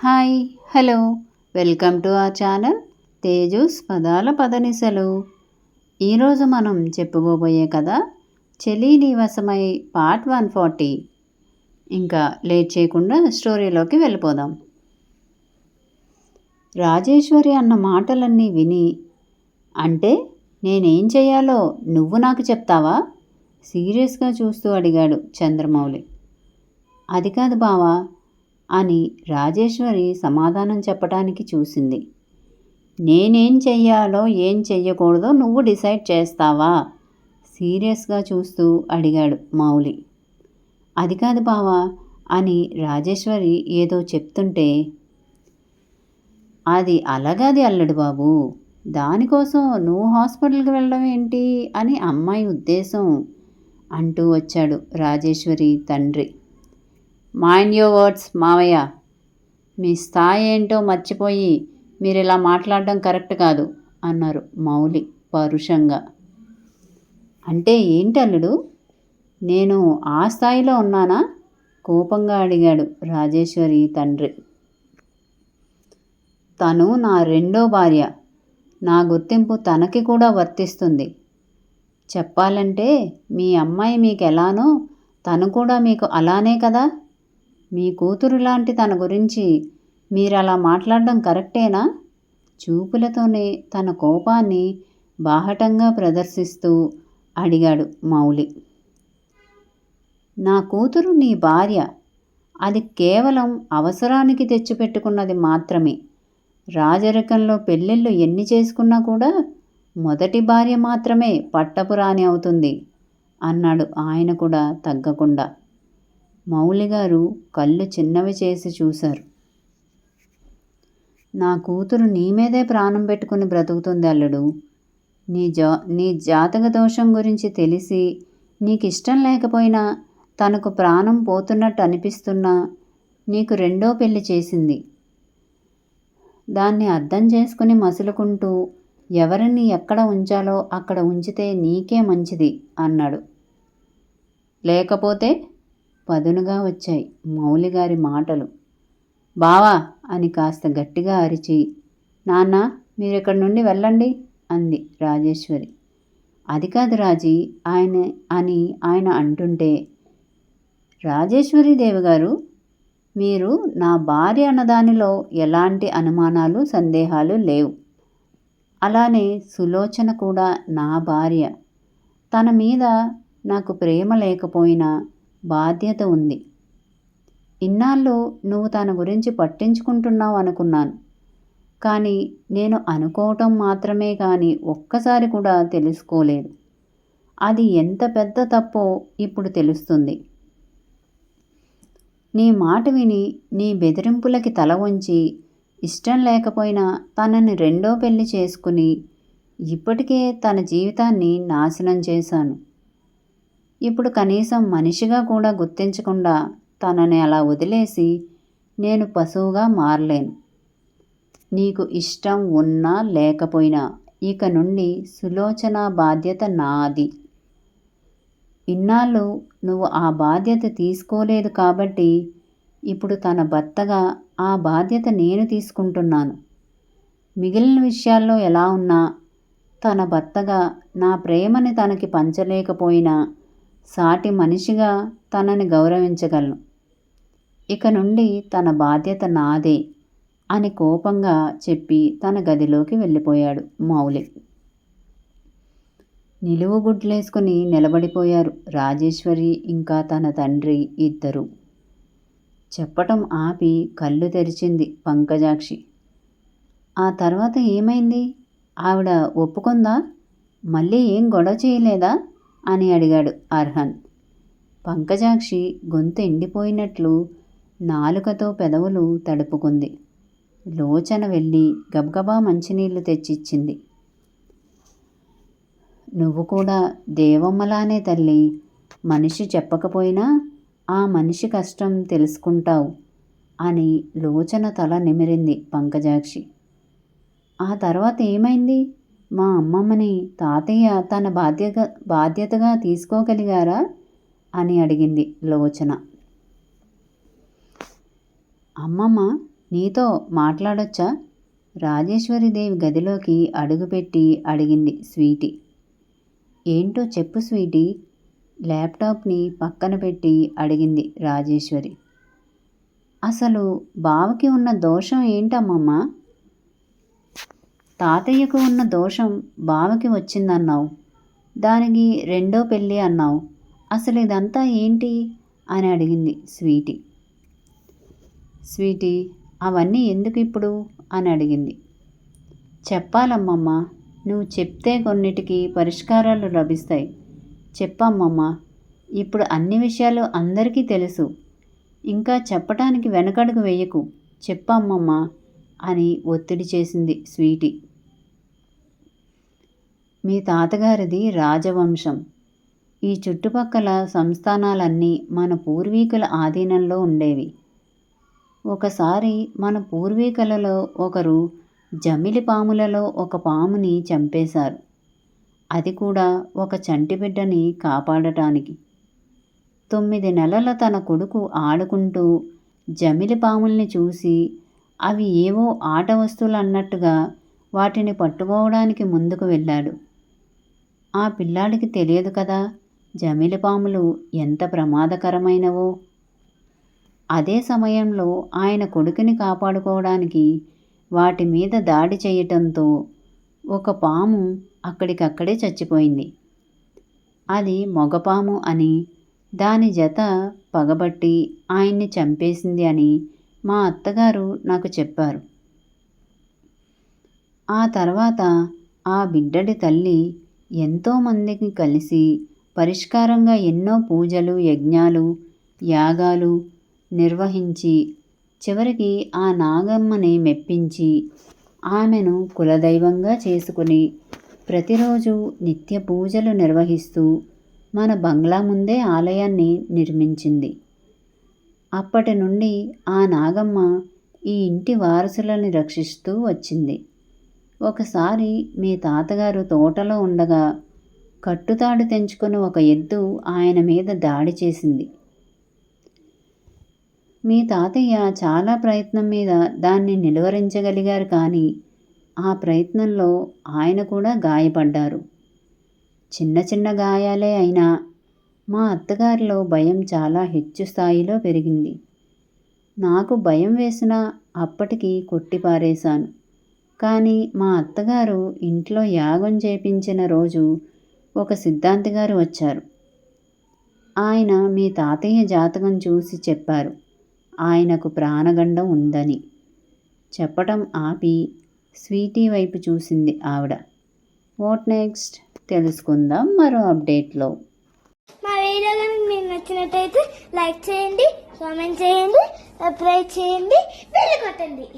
Hi hello welcome to our channel Teju's పదాల పదనిసలు. ఈరోజు మనం చెప్పుకోబోయే కథ చెలి నీవసమై పార్ట్ 140. ఇంకా లేట్ చేయకుండా స్టోరీలోకి వెళ్ళిపోదాం. రాజేశ్వరి అన్న మాటలన్నీ విని, అంటే నేనేం చేయాలో నువ్వు నాకు చెప్తావా? సీరియస్గా చూస్తూ అడిగాడు చంద్రమౌళి. అది కాదు బావా అని రాజేశ్వరి సమాధానం చెప్పడానికి చూసింది. నేనేం చెయ్యాలో ఏం చెయ్యకూడదో నువ్వు డిసైడ్ చేస్తావా? సీరియస్గా చూస్తూ అడిగాడు మౌలి. అది కాదు బావా అని రాజేశ్వరి ఏదో చెప్తుంటే, అది అలగాది అల్లడు బాబు, దానికోసం నువ్వు హాస్పిటల్కి వెళ్ళడం ఏంటి అని అమ్మాయి ఉద్దేశం అంటూ వచ్చాడు రాజేశ్వరి తండ్రి. మైండ్ యువర్ వర్డ్స్ మావయ్య, మీ స్థాయి ఏంటో మర్చిపోయి మీరు ఇలా మాట్లాడడం కరెక్ట్ కాదు అన్నారు మౌలి పరుషంగా. అంటే ఏంటల్లుడు, నేను ఆ స్థాయిలో ఉన్నానా? కోపంగా అడిగాడు రాజేశ్వరి తండ్రి. తను నా రెండో భార్య, నా గుర్తింపు తనకి కూడా వర్తిస్తుంది. చెప్పాలంటే మీ అమ్మాయి మీకు ఎలానో తను కూడా మీకు అలానే కదా. మీ కూతురు లాంటి తన గురించి మీరు అలా మాట్లాడడం కరెక్టేనా? చూపులతోనే తన కోపాన్ని బాహటంగా ప్రదర్శిస్తూ అడిగాడు మౌలి. నా కూతురు నీ భార్య, అది కేవలం అవసరానికి తెచ్చిపెట్టుకున్నది మాత్రమే. రాజరికంలో పెళ్ళిళ్ళు ఎన్ని చేసుకున్నా కూడా మొదటి భార్య మాత్రమే పట్టపురాణి అవుతుంది అన్నాడు ఆయన కూడా తగ్గకుండా. మౌలిగారు కళ్ళు చిన్నవి చేసి చూశారు. నా కూతురు నీ మీదే ప్రాణం పెట్టుకుని బ్రతుకుతుంది అల్లుడు. నీ జాతక దోషం గురించి తెలిసి నీకిష్టం లేకపోయినా, తనకు ప్రాణం పోతున్నట్టు అనిపిస్తున్నా నీకు రెండో పెళ్లి చేసింది. దాన్ని అర్థం చేసుకుని మసులుకుంటూ ఎవరిని ఎక్కడ ఉంచాలో అక్కడ ఉంచితే నీకే మంచిది అన్నాడు. లేకపోతే పదునుగా వచ్చాయి మౌలిగారి మాటలు. బావా అని కాస్త గట్టిగా అరిచి, నాన్న మీరిక్కడి నుండి వెళ్ళండి అంది రాజేశ్వరి. అది కాదు రాజీ ఆయన అంటుంటే, రాజేశ్వరీదేవి గారు, మీరు నా భార్య అన్నదానిలో ఎలాంటి అనుమానాలు సందేహాలు లేవు. అలానే సులోచన కూడా నా భార్య. తన మీద నాకు ప్రేమ లేకపోయినా బాధ్యత ఉంది. ఇన్నాళ్ళు నువ్వు తన గురించి పట్టించుకుంటున్నావు అనుకున్నాను. కానీ నేను అనుకోవటం మాత్రమే కానీ ఒక్కసారి కూడా తెలుసుకోలేదు. అది ఎంత పెద్ద తప్పో ఇప్పుడు తెలుస్తుంది. నీ మాట విని నీ బెదిరింపులకి తల వంచి ఇష్టం లేకపోయినా తనని రెండో పెళ్లి చేసుకుని ఇప్పటికే తన జీవితాన్ని నాశనం చేశాను. ఇప్పుడు కనీసం మనిషిగా కూడా గుర్తించకుండా తనని అలా వదిలేసి నేను పశువుగా మారలేను. నీకు ఇష్టం ఉన్నా లేకపోయినా ఇక నుండి సులోచన బాధ్యత నాది. ఇన్నాళ్ళు నువ్వు ఆ బాధ్యత తీసుకోలేదు కాబట్టి ఇప్పుడు తన భర్తగా ఆ బాధ్యత నేను తీసుకుంటున్నాను. మిగిలిన విషయాల్లో ఎలా ఉన్నా తన భర్తగా నా ప్రేమని తనకి పంచలేకపోయినా సాటి మనిషిగా తనని గౌరవించగలను. ఇక నుండి తన బాధ్యత నాదే అని కోపంగా చెప్పి తన గదిలోకి వెళ్ళిపోయాడు మౌలి. నిలువుగుడ్లేసుకుని నిలబడిపోయారు రాజేశ్వరి ఇంకా తన తండ్రి ఇద్దరు. చెప్పటం ఆపి కళ్ళు తెరిచింది పంకజాక్షి. ఆ తర్వాత ఏమైంది? ఆవిడ ఒప్పుకుందా? మళ్ళీ ఏం గొడవ చేయలేదా అని అడిగాడు అర్హన్. పంకజాక్షి గొంతు ఎండిపోయినట్లు నాలుకతో పెదవులు తడుపుకుంది. లోచన వెళ్ళి గబగబా మంచినీళ్లు తెచ్చిచ్చింది. నువ్వు కూడా దేవమ్మలానే తల్లి. మనిషి చెప్పకపోయినా ఆ మనిషి కష్టం తెలుసుకుంటావు అని లోచన తల నిమిరింది పంకజాక్షి. ఆ తర్వాత ఏమైంది? మా అమ్మమ్మని తాతయ్య తన బాధ్యతగా తీసుకోగలిగారా అని అడిగింది లోచన. అమ్మమ్మ నీతో మాట్లాడొచ్చా? రాజేశ్వరీదేవి గదిలోకి అడుగుపెట్టి అడిగింది స్వీటీ. ఏంటో చెప్పు స్వీటీ, ల్యాప్టాప్ని పక్కన పెట్టి అడిగింది రాజేశ్వరి. అసలు బావకి ఉన్న దోషం ఏంటమ్మమ్మ? తాతయ్యకు ఉన్న దోషం బావకి వచ్చిందన్నావు, దానికి రెండో పెళ్ళి అన్నావు. అసలు ఇదంతా ఏంటి అని అడిగింది స్వీటీ. స్వీటీ, అవన్నీ ఎందుకు ఇప్పుడు అని అడిగింది. చెప్పాలమ్మమ్మ, నువ్వు చెప్తే కొన్నిటికి పరిష్కారాలు లభిస్తాయి. చెప్పమ్మమ్మ, ఇప్పుడు అన్ని విషయాలు అందరికీ తెలుసు. ఇంకా చెప్పటానికి వెనకడుగు వేయకు, చెప్పమ్మమ్మ అని ఒత్తిడి చేసింది స్వీటీ. మీ తాతగారిది రాజవంశం. ఈ చుట్టుపక్కల సంస్థానాలన్నీ మన పూర్వీకుల ఆధీనంలో ఉండేవి. ఒకసారి మన పూర్వీకులలో ఒకరు జమిలి పాములలో ఒక పాముని చంపేశారు. అది కూడా ఒక చంటిబిడ్డని కాపాడటానికి. 9 నెలల తన కొడుకు ఆడుకుంటూ జమిలి పాముల్ని చూసి అవి ఏవో ఆట వస్తువులు అన్నట్టుగా వాటిని పట్టుకోవడానికి ముందుకు వెళ్ళాడు. ఆ పిల్లాడికి తెలియదు కదా జమిలి పాములు ఎంత ప్రమాదకరమైనవో. అదే సమయంలో ఆయన కొడుకుని కాపాడుకోవడానికి వాటి మీద దాడి చేయటంతో ఒక పాము అక్కడికక్కడే చచ్చిపోయింది. అది మగపాము అని, దాని జత పగబట్టి ఆయన్ని చంపేసింది అని మా అత్తగారు నాకు చెప్పారు. ఆ తర్వాత ఆ బిడ్డడి తల్లి ఎంతోమందికి కలిసి పరిష్కారంగా ఎన్నో పూజలు, యజ్ఞాలు, యాగాలు నిర్వహించి చివరికి ఆ నాగమ్మని మెప్పించి ఆమెను కులదైవంగా చేసుకుని ప్రతిరోజు నిత్య పూజలు నిర్వహిస్తూ మన బంగ్లా ముందే ఆలయాన్ని నిర్మించింది. అప్పటి నుండి ఆ నాగమ్మ ఈ ఇంటి వారసులను రక్షిస్తూ వచ్చింది. ఒకసారి మీ తాతగారు తోటలో ఉండగా కట్టుతాడు తెంచుకుని ఒక ఎద్దు ఆయన మీద దాడి చేసింది. మీ తాతయ్య చాలా ప్రయత్నం మీద దాన్ని నిలువరించగలిగారు, కానీ ఆ ప్రయత్నంలో ఆయన కూడా గాయపడ్డారు. చిన్న చిన్న గాయాలే అయినా మా అత్తగారిలో భయం చాలా హెచ్చు స్థాయిలో పెరిగింది. నాకు భయం వేసినా అప్పటికి కొట్టిపారేశాను. కానీ మా అత్తగారు ఇంట్లో యాగం చేపించిన రోజు ఒక సిద్ధాంతి గారు వచ్చారు. ఆయన మీ తాతయ్య జాతకం చూసి చెప్పారు ఆయనకు ప్రాణగండం ఉందని. చెప్పటం ఆపి స్వీటీ వైపు చూసింది ఆవిడ. వాట్ నెక్స్ట్ తెలుసుకుందాం మరో అప్డేట్లో. మా వీడియో కనుక మీకు నచ్చినట్టయితే లైక్ చేయండి, కామెంట్ చేయండి, సబ్స్క్రైబ్ చేయండి, బెల్ కొట్టండి.